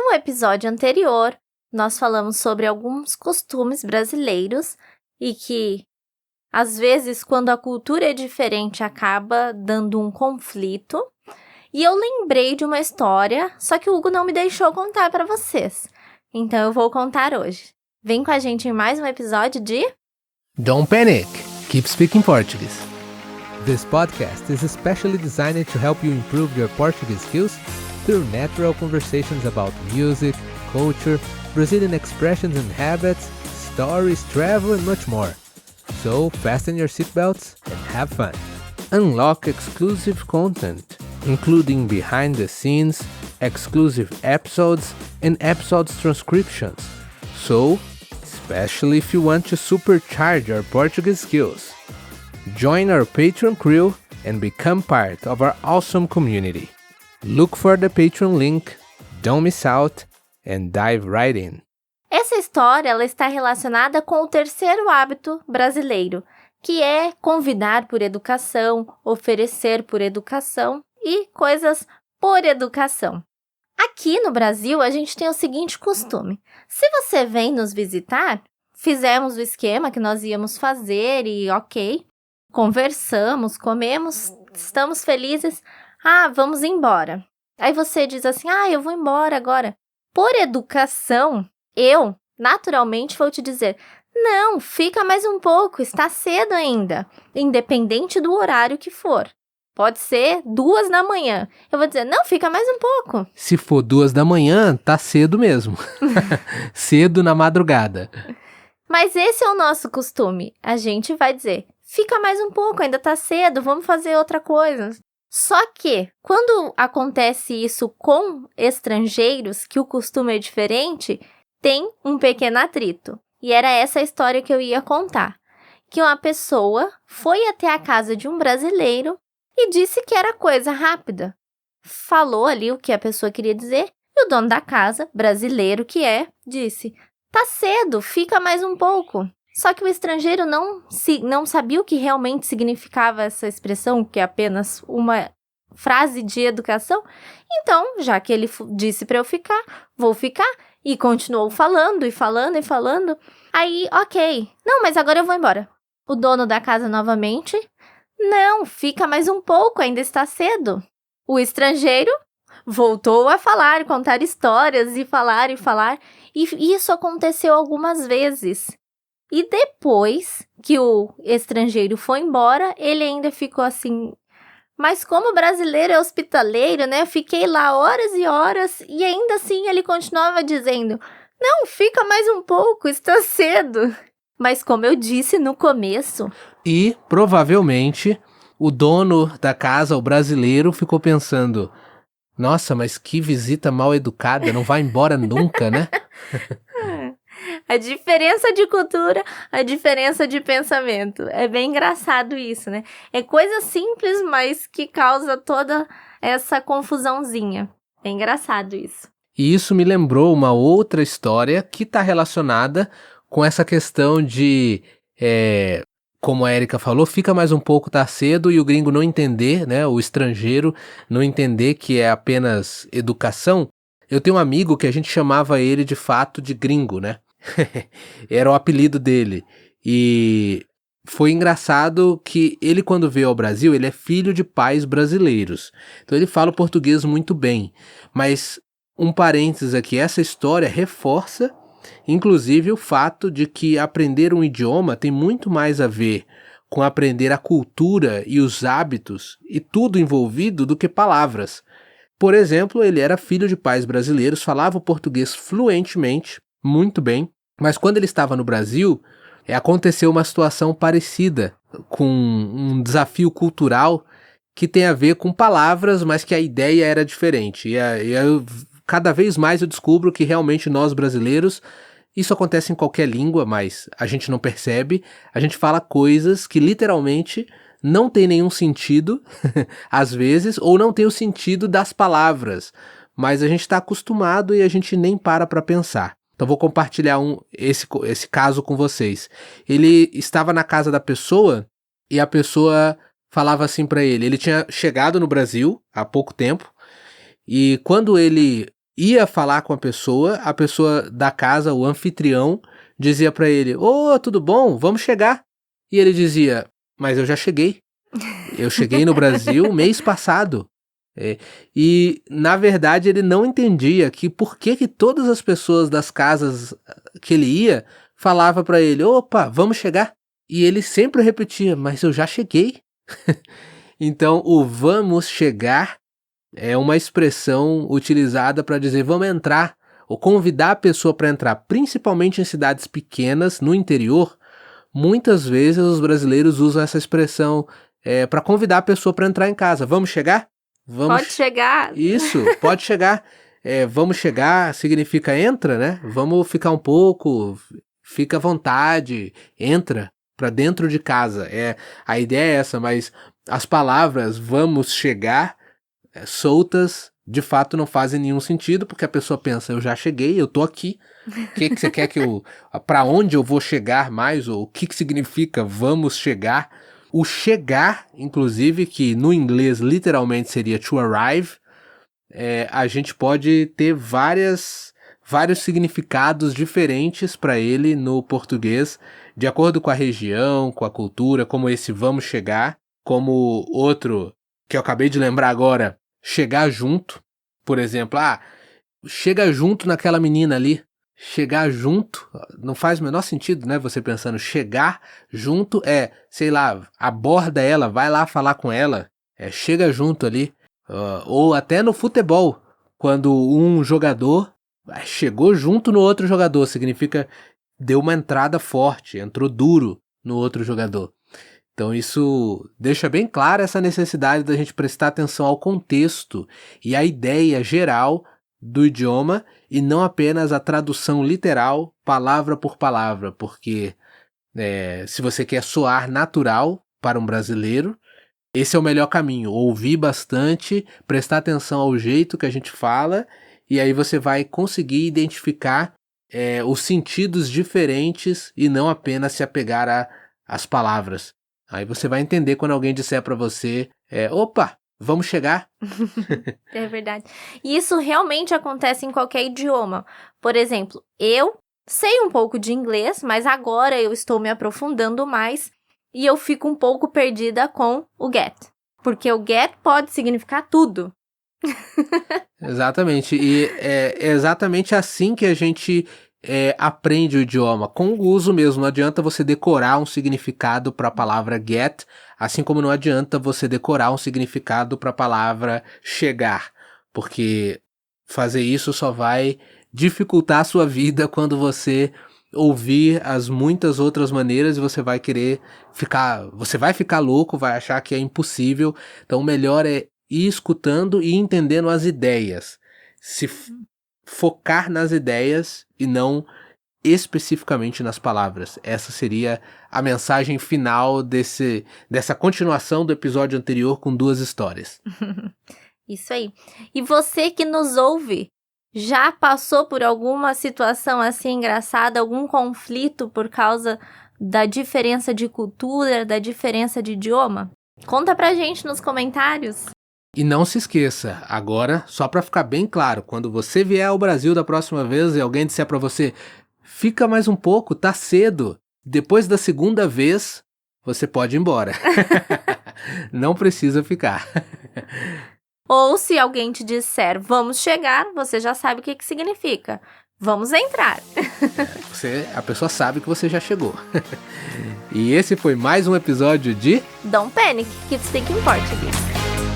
No episódio anterior, nós falamos sobre alguns costumes brasileiros e que, às vezes, quando a cultura é diferente, acaba dando um conflito. E eu lembrei de uma história, só que o Hugo não me deixou contar para vocês. Então eu vou contar hoje. Vem com a gente em mais um episódio de... Don't panic! Keep speaking Portuguese! This podcast is especially designed to help you improve your Portuguese skills through natural conversations about music, culture, Brazilian expressions and habits, stories, travel, and much more. So, fasten your seatbelts and have fun. Unlock exclusive content, including behind the scenes, exclusive episodes, and episodes transcriptions. So, especially if you want to supercharge your Portuguese skills. Join our Patreon crew and become part of our awesome community. Look for the Patreon link, don't miss out, and dive right in. Essa história ela está relacionada com o terceiro hábito brasileiro, que é convidar por educação, oferecer por educação e coisas por educação. Aqui no Brasil, a gente tem o seguinte costume. Se você vem nos visitar, fizemos o esquema que nós íamos fazer e ok, conversamos, comemos, estamos felizes, vamos embora. Aí você diz assim, eu vou embora agora. Por educação, eu, naturalmente, vou te dizer, não, fica mais um pouco, está cedo ainda, independente do horário que for. Pode ser 2 da manhã. Eu vou dizer, não, fica mais um pouco. Se for 2 da manhã, tá cedo mesmo. Cedo na madrugada. Mas esse é o nosso costume. A gente vai dizer, fica mais um pouco, ainda tá cedo, vamos fazer outra coisa. Só que, quando acontece isso com estrangeiros, que o costume é diferente, tem um pequeno atrito. E era essa a história que eu ia contar. Que uma pessoa foi até a casa de um brasileiro e disse que era coisa rápida. Falou ali o que a pessoa queria dizer e o dono da casa, brasileiro que é, disse, tá cedo, fica mais um pouco. Só que o estrangeiro não sabia o que realmente significava essa expressão, que é apenas uma frase de educação. Então, já que ele disse para eu ficar, vou ficar. E continuou falando e falando e falando. Aí, ok. Não, mas agora eu vou embora. O dono da casa novamente. Não, fica mais um pouco, ainda está cedo. O estrangeiro voltou a falar, contar histórias e falar e falar. E isso aconteceu algumas vezes. E depois que o estrangeiro foi embora, ele ainda ficou assim... Mas como o brasileiro é hospitaleiro, né? Eu fiquei lá horas e horas e ainda assim ele continuava dizendo... Não, fica mais um pouco, está cedo. Mas como eu disse no começo... E, provavelmente, o dono da casa, o brasileiro, ficou pensando... Nossa, mas que visita mal educada, não vai embora nunca, né? A diferença de cultura, a diferença de pensamento. É bem engraçado isso, né? É coisa simples, mas que causa toda essa confusãozinha. É engraçado isso. E isso me lembrou uma outra história que está relacionada com essa questão de, como a Erika falou, fica mais um pouco, tá cedo, e o gringo não entender, né? O estrangeiro não entender que é apenas educação. Eu tenho um amigo que a gente chamava ele de fato de gringo, né? Era o apelido dele. E foi engraçado que ele, quando veio ao Brasil, ele é filho de pais brasileiros. Então ele fala o português muito bem. Mas, um parênteses aqui, essa história reforça, inclusive, o fato de que aprender um idioma tem muito mais a ver com aprender a cultura e os hábitos e tudo envolvido do que palavras. Por exemplo, ele era filho de pais brasileiros, falava o português fluentemente, muito bem, mas quando ele estava no Brasil, aconteceu uma situação parecida, com um desafio cultural que tem a ver com palavras, mas que a ideia era diferente. Cada vez mais eu descubro que realmente nós brasileiros, isso acontece em qualquer língua, mas a gente não percebe, a gente fala coisas que literalmente não tem nenhum sentido, às vezes, ou não tem o sentido das palavras, mas a gente está acostumado e a gente nem para pensar. Então vou compartilhar esse caso com vocês. Ele estava na casa da pessoa e a pessoa falava assim para ele. Ele tinha chegado no Brasil há pouco tempo e quando ele ia falar com a pessoa da casa, o anfitrião, dizia pra ele: "Ô, tudo bom? Vamos chegar." E ele dizia: "Mas eu já cheguei. Eu cheguei no Brasil mês passado." E, na verdade, ele não entendia que por que todas as pessoas das casas que ele ia falavam pra ele: "Opa, vamos chegar." E ele sempre repetia: "Mas eu já cheguei." Então, o "vamos chegar" é uma expressão utilizada para dizer vamos entrar, ou convidar a pessoa para entrar, principalmente em cidades pequenas, no interior. Muitas vezes os brasileiros usam essa expressão para convidar a pessoa para entrar em casa. Vamos chegar? Vamos... Pode chegar. Isso, pode chegar. Vamos chegar significa entra, né? Vamos ficar um pouco, fica à vontade, entra para dentro de casa. A ideia é essa, mas as palavras vamos chegar soltas, de fato não fazem nenhum sentido, porque a pessoa pensa: eu já cheguei, eu tô aqui, o que você quer que eu... Para onde eu vou chegar mais? Ou o que significa vamos chegar? O chegar, inclusive, que no inglês literalmente seria to arrive, a gente pode ter vários significados diferentes para ele no português, de acordo com a região, com a cultura, como esse vamos chegar, como outro que eu acabei de lembrar agora, chegar junto. Por exemplo, chega junto naquela menina ali. Chegar junto não faz o menor sentido, né? Você pensando chegar junto sei lá, aborda ela, vai lá falar com ela, chega junto ali. Ou até no futebol, quando um jogador chegou junto no outro jogador, significa deu uma entrada forte, entrou duro no outro jogador. Então isso deixa bem clara essa necessidade da gente prestar atenção ao contexto e à ideia geral do idioma e não apenas a tradução literal, palavra por palavra, porque se você quer soar natural para um brasileiro, esse é o melhor caminho: ouvir bastante, prestar atenção ao jeito que a gente fala, e aí você vai conseguir identificar os sentidos diferentes e não apenas se apegar às palavras. Aí você vai entender quando alguém disser para você, opa, vamos chegar. É verdade. E isso realmente acontece em qualquer idioma. Por exemplo, eu sei um pouco de inglês, mas agora eu estou me aprofundando mais e eu fico um pouco perdida com o get. Porque o get pode significar tudo. Exatamente. E é exatamente assim que a gente aprende o idioma, com o uso mesmo. Não adianta você decorar um significado para a palavra get, assim como não adianta você decorar um significado para a palavra chegar, porque fazer isso só vai dificultar a sua vida quando você ouvir as muitas outras maneiras e você vai ficar louco, vai achar que é impossível. Então o melhor é ir escutando e entendendo as ideias, se focar nas ideias e não especificamente nas palavras. Essa seria a mensagem final dessa continuação do episódio anterior com 2 histórias. Isso aí. E você que nos ouve, já passou por alguma situação assim engraçada, algum conflito por causa da diferença de cultura, da diferença de idioma? Conta pra gente nos comentários. E não se esqueça, agora, só para ficar bem claro, quando você vier ao Brasil da próxima vez e alguém disser para você, fica mais um pouco, tá cedo, depois da segunda vez, você pode ir embora. Não precisa ficar. Ou se alguém te disser, vamos chegar, você já sabe o que significa. Vamos entrar. A pessoa sabe que você já chegou. E esse foi mais um episódio de Don't Panic, Keep Speaking Portuguese.